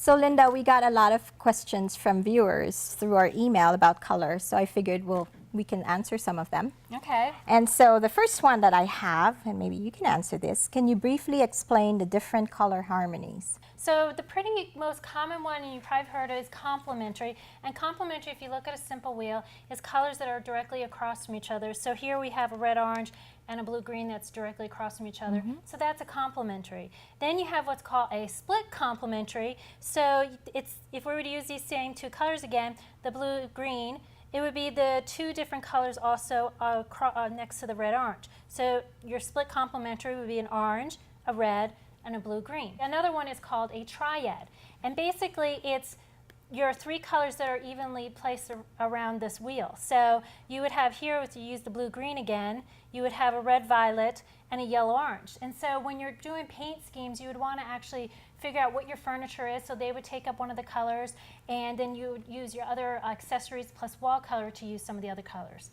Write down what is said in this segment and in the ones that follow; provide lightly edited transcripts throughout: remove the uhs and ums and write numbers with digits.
So Linda, we got a lot of questions from viewers through our email about color, so I figured we can answer some of them. Okay. And so the first one that I have, and maybe you can answer this, can you briefly explain the different color harmonies? So the pretty most common one, and you've probably heard of, is complementary. And complementary, if you look at a simple wheel, is colors that are directly across from each other. So here we have a red-orange and a blue-green that's directly across from each other. So that's a complementary. Then you have what's called a split complementary. So it's, if we were to use these same two colors again, the blue-green, it would be the two different colors also next to the red-orange. So your split complementary would be an orange, a red, and a blue-green. Another one is called a triad. And basically it's your three colors that are evenly placed around this wheel. So you would have here, if you use the blue-green again, you would have a red-violet and a yellow-orange. And so when you're doing paint schemes, you would want to actually figure out what your furniture is, so they would take up one of the colors, and then you would use your other accessories plus wall color to use some of the other colors.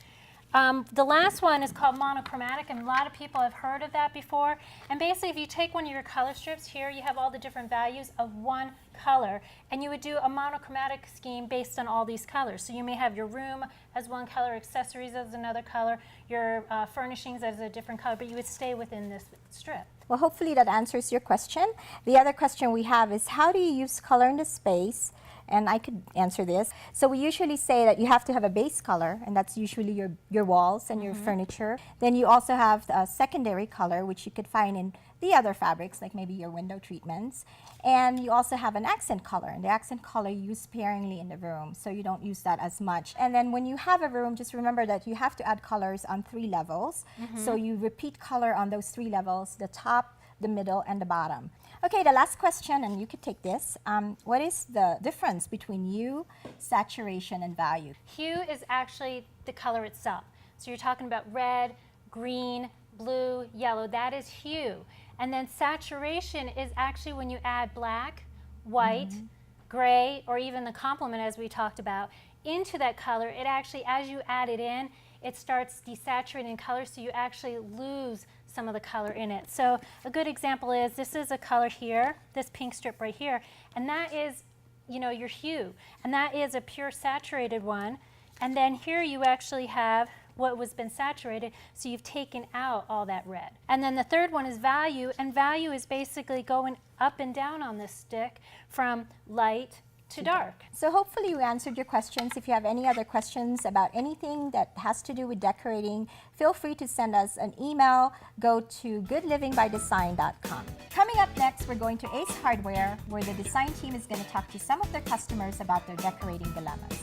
The last one is called monochromatic, and a lot of people have heard of that before. And basically, if you take one of your color strips, here you have all the different values of one color, and you would do a monochromatic scheme based on all these colors. So you may have your room as one color, accessories as another color, your furnishings as a different color, but you would stay within this strip. Well, hopefully that answers your question. The other question we have is, how do you use color in the space? And I could answer this. So we usually say that you have to have a base color, and that's usually your walls and your furniture. Then you also have a secondary color, which you could find in the other fabrics, like maybe your window treatments. And you also have an accent color, and the accent color you use sparingly in the room, so you don't use that as much. And then when you have a room, just remember that you have to add colors on 3 levels. So you repeat color on those 3 levels, the top, the middle, and the bottom. Okay, the last question, and you could take this. What is the difference between hue, saturation, and value? Hue is actually the color itself. So you're talking about red, green, blue, yellow. That is hue. And then saturation is actually when you add black, white, gray, or even the complement, as we talked about, into that color. It actually, as you add it in, it starts desaturating color, so you actually lose some of the color in it. So a good example is, this is a color here, this pink strip right here, and that is, you know, your hue, and that is a pure saturated one. And then here you actually have what was been saturated, so you've taken out all that red. And then the third one is value, and value is basically going up and down on this stick from light to dark. So hopefully we answered your questions. If you have any other questions about anything that has to do with decorating, feel free to send us an email. Go to goodlivingbydesign.com. Coming up next, we're going to Ace Hardware, where the design team is going to talk to some of their customers about their decorating dilemmas.